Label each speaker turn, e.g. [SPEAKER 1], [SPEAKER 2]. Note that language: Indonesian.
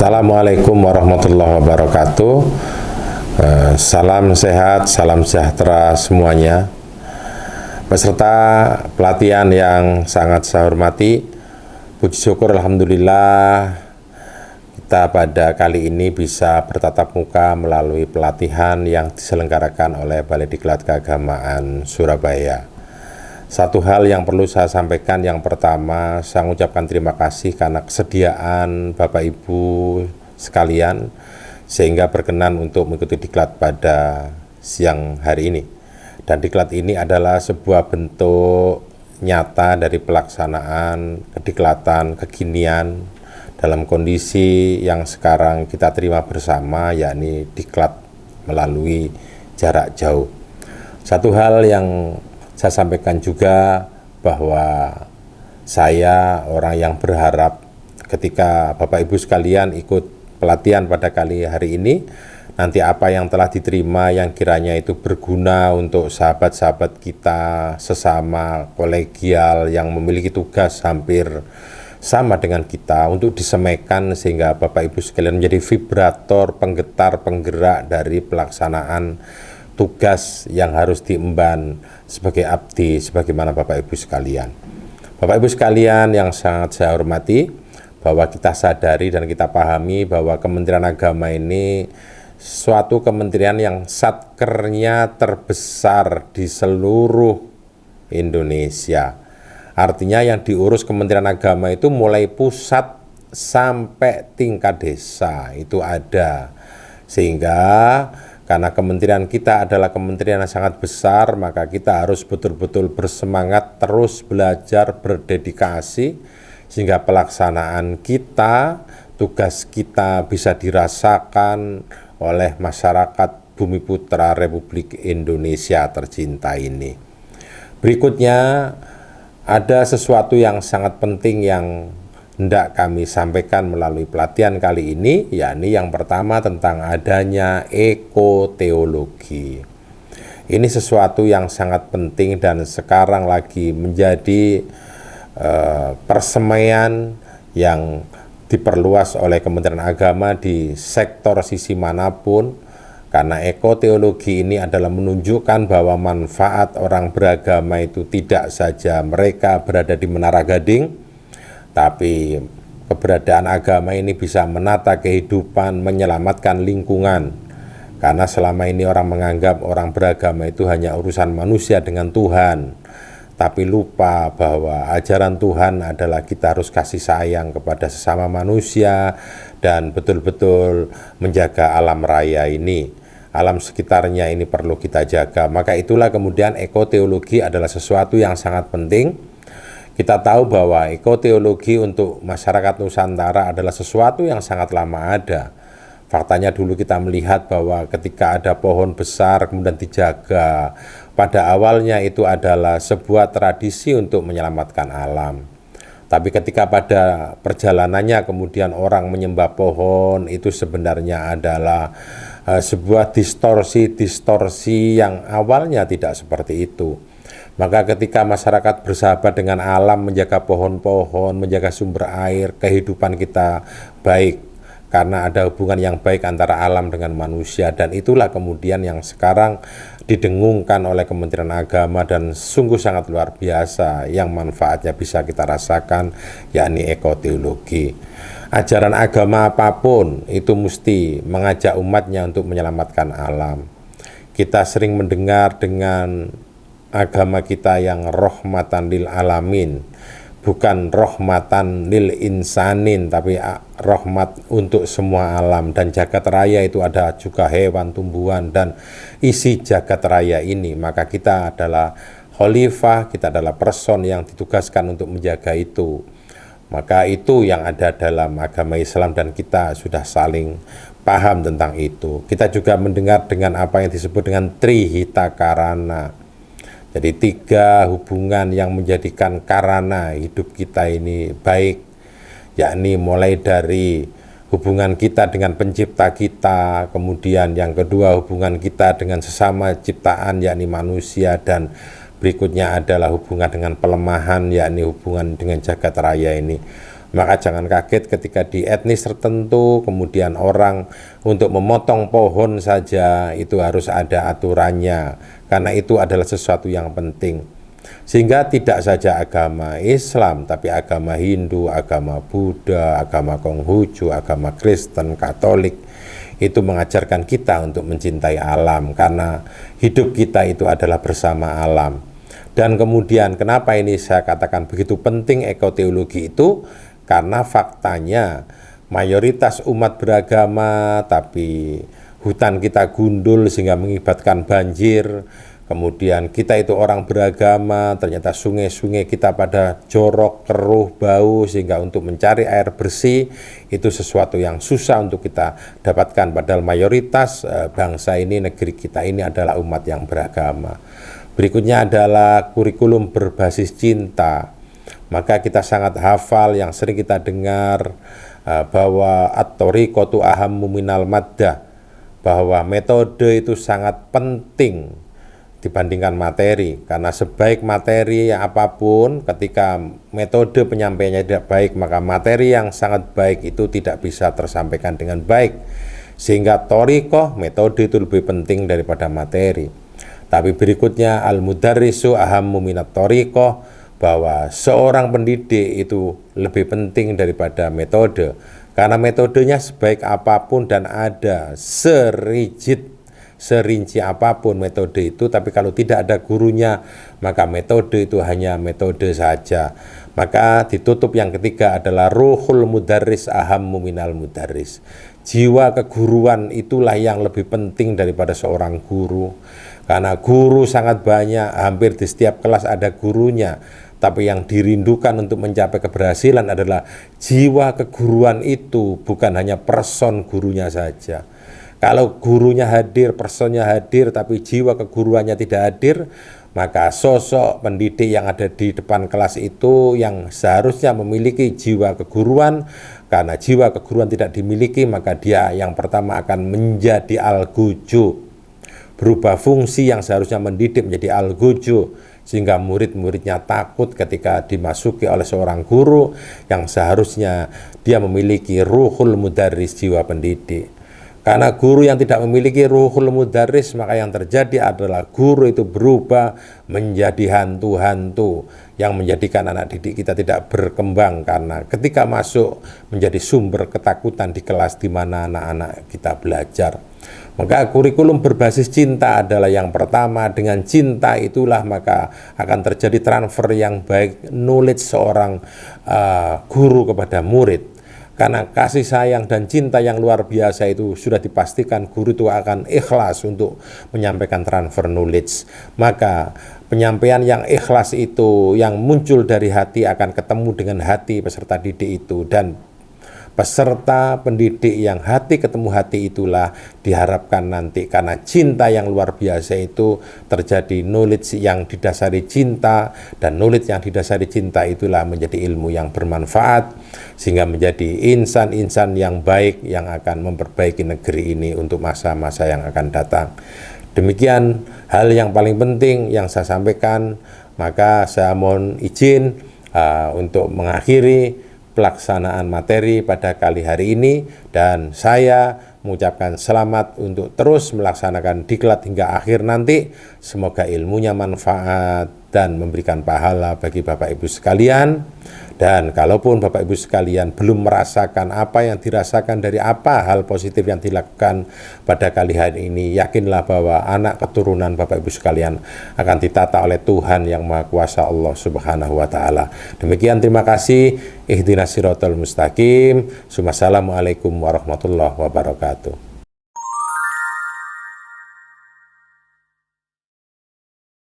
[SPEAKER 1] Assalamualaikum warahmatullahi wabarakatuh. Salam sehat, salam sejahtera semuanya. Peserta pelatihan yang sangat saya hormati, puji syukur alhamdulillah kita pada kali ini bisa bertatap muka melalui pelatihan yang diselenggarakan oleh Balai Diklat Keagamaan Surabaya. Satu hal yang perlu saya sampaikan, yang pertama, saya mengucapkan terima kasih karena kesediaan Bapak Ibu sekalian sehingga berkenan untuk mengikuti diklat pada siang hari ini. Dan diklat ini adalah sebuah bentuk nyata dari pelaksanaan kediklatan kekinian dalam kondisi yang sekarang kita terima bersama, yakni diklat melalui jarak jauh. Satu hal yang saya sampaikan juga bahwa saya orang yang berharap ketika Bapak Ibu sekalian ikut pelatihan pada kali hari ini, nanti apa yang telah diterima yang kiranya itu berguna untuk sahabat-sahabat kita sesama kolegial yang memiliki tugas hampir sama dengan kita untuk disemaikan sehingga Bapak Ibu sekalian menjadi vibrator, penggetar, penggerak dari pelaksanaan tugas yang harus diemban sebagai abdi sebagaimana Bapak Ibu sekalian. Bapak Ibu sekalian yang sangat saya hormati, bahwa kita sadari dan kita pahami bahwa Kementerian Agama ini suatu kementerian yang satkernya terbesar di seluruh Indonesia. Artinya yang diurus Kementerian Agama itu mulai pusat sampai tingkat desa itu ada. Sehingga karena kementerian kita adalah kementerian yang sangat besar, maka kita harus betul-betul bersemangat, terus belajar, berdedikasi, sehingga pelaksanaan kita, tugas kita bisa dirasakan oleh masyarakat Bumi Putra Republik Indonesia tercinta ini. Berikutnya, ada sesuatu yang sangat penting yang hendak kami sampaikan melalui pelatihan kali ini, yakni yang pertama tentang adanya ekoteologi. Ini sesuatu yang sangat penting dan sekarang lagi menjadi persemaian yang diperluas oleh Kementerian Agama di sektor sisi manapun, karena ekoteologi ini adalah menunjukkan bahwa manfaat orang beragama itu tidak saja mereka berada di Menara Gading, tapi keberadaan agama ini bisa menata kehidupan, menyelamatkan lingkungan. Karena selama ini orang menganggap orang beragama itu hanya urusan manusia dengan Tuhan, tapi lupa bahwa ajaran Tuhan adalah kita harus kasih sayang kepada sesama manusia dan betul-betul menjaga alam raya ini. Alam sekitarnya ini perlu kita jaga. Maka itulah kemudian ekoteologi adalah sesuatu yang sangat penting. Kita tahu bahwa ekoteologi untuk masyarakat Nusantara adalah sesuatu yang sangat lama ada. Faktanya dulu kita melihat bahwa ketika ada pohon besar kemudian dijaga, pada awalnya itu adalah sebuah tradisi untuk menyelamatkan alam. Tapi ketika pada perjalanannya kemudian orang menyembah pohon, itu sebenarnya adalah sebuah distorsi yang awalnya tidak seperti itu. Maka ketika masyarakat bersahabat dengan alam, menjaga pohon-pohon, menjaga sumber air, kehidupan kita baik, karena ada hubungan yang baik antara alam dengan manusia. Dan itulah kemudian yang sekarang didengungkan oleh Kementerian Agama dan sungguh sangat luar biasa yang manfaatnya bisa kita rasakan, yakni ekoteologi. Ajaran agama apapun itu mesti mengajak umatnya untuk menyelamatkan alam. Kita sering mendengar dengan agama kita yang rahmatan lil alamin, bukan rahmatan lil insanin, tapi rahmat untuk semua alam. Dan jagat raya itu ada juga hewan, tumbuhan, dan isi jagat raya ini. Maka kita adalah khalifah, kita adalah person yang ditugaskan untuk menjaga itu. Maka itu yang ada dalam agama Islam dan kita sudah saling paham tentang itu. Kita juga mendengar dengan apa yang disebut dengan trihita karana. Jadi 3 hubungan yang menjadikan karana hidup kita ini baik, yakni mulai dari hubungan kita dengan pencipta kita, kemudian yang kedua hubungan kita dengan sesama ciptaan yakni manusia, dan berikutnya adalah hubungan dengan pelemahan yakni hubungan dengan jagat raya ini. Maka jangan kaget ketika di etnis tertentu kemudian orang untuk memotong pohon saja itu harus ada aturannya, karena itu adalah sesuatu yang penting. Sehingga tidak saja agama Islam, tapi agama Hindu, agama Buddha, agama Konghucu, agama Kristen, Katolik, itu mengajarkan kita untuk mencintai alam, karena hidup kita itu adalah bersama alam. Dan kemudian kenapa ini saya katakan begitu penting ekoteologi itu? Karena faktanya mayoritas umat beragama, tapi hutan kita gundul sehingga mengakibatkan banjir. Kemudian kita itu orang beragama, ternyata sungai-sungai kita pada jorok, keruh, bau, sehingga untuk mencari air bersih itu sesuatu yang susah untuk kita dapatkan. Padahal mayoritas bangsa ini, negeri kita ini adalah umat yang beragama. Berikutnya adalah kurikulum berbasis cinta. Maka kita sangat hafal yang sering kita dengar bahwa at-thariqatu ahammu minal maddah, bahwa metode itu sangat penting dibandingkan materi, karena sebaik materi apapun ketika metode penyampaiannya tidak baik, maka materi yang sangat baik itu tidak bisa tersampaikan dengan baik. Sehingga thariqah, metode itu lebih penting daripada materi. Tapi berikutnya al-mudarrisu ahammu minat thariqah, bahwa seorang pendidik itu lebih penting daripada metode, karena metodenya sebaik apapun dan ada serigid, serinci apapun metode itu, tapi kalau tidak ada gurunya maka metode itu hanya metode saja. Maka ditutup yang ketiga adalah ruhul mudarris ahammu minal mudarris, jiwa keguruan itulah yang lebih penting daripada seorang guru, karena guru sangat banyak, hampir di setiap kelas ada gurunya. Tapi yang dirindukan untuk mencapai keberhasilan adalah jiwa keguruan itu, bukan hanya person gurunya saja. Kalau gurunya hadir, personnya hadir, tapi jiwa keguruannya tidak hadir, maka sosok pendidik yang ada di depan kelas itu yang seharusnya memiliki jiwa keguruan, karena jiwa keguruan tidak dimiliki, maka dia yang pertama akan menjadi al-guju, berubah fungsi yang seharusnya mendidik menjadi al-guju, sehingga murid-muridnya takut ketika dimasuki oleh seorang guru yang seharusnya dia memiliki ruhul mudarris, jiwa pendidik. Karena guru yang tidak memiliki ruhul mudarris, maka yang terjadi adalah guru itu berubah menjadi hantu-hantu yang menjadikan anak didik kita tidak berkembang, karena ketika masuk menjadi sumber ketakutan di kelas di mana anak-anak kita belajar. Maka kurikulum berbasis cinta adalah yang pertama. Dengan cinta itulah maka akan terjadi transfer yang baik, knowledge seorang guru kepada murid. Karena kasih sayang dan cinta yang luar biasa itu sudah dipastikan guru itu akan ikhlas untuk menyampaikan transfer knowledge. Maka penyampaian yang ikhlas itu yang muncul dari hati akan ketemu dengan hati peserta didik itu, dan peserta pendidik yang hati ketemu hati itulah diharapkan nanti karena cinta yang luar biasa itu terjadi knowledge yang didasari cinta, dan knowledge yang didasari cinta itulah menjadi ilmu yang bermanfaat sehingga menjadi insan-insan yang baik yang akan memperbaiki negeri ini untuk masa-masa yang akan datang. Demikian hal yang paling penting yang saya sampaikan, maka saya mohon izin untuk mengakhiri pelaksanaan materi pada kali hari ini, dan saya mengucapkan selamat untuk terus melaksanakan diklat hingga akhir nanti. Semoga ilmunya manfaat dan memberikan pahala bagi Bapak Ibu sekalian. Dan kalaupun Bapak Ibu sekalian belum merasakan apa yang dirasakan dari apa hal positif yang dilakukan pada kali hari ini, yakinlah bahwa anak keturunan Bapak Ibu sekalian akan ditata oleh Tuhan yang Maha Kuasa, Allah Subhanahu wa Ta'ala. Demikian, terima kasih. Ihdinas siratal mustaqim. Assalamualaikum warahmatullahi wabarakatuh.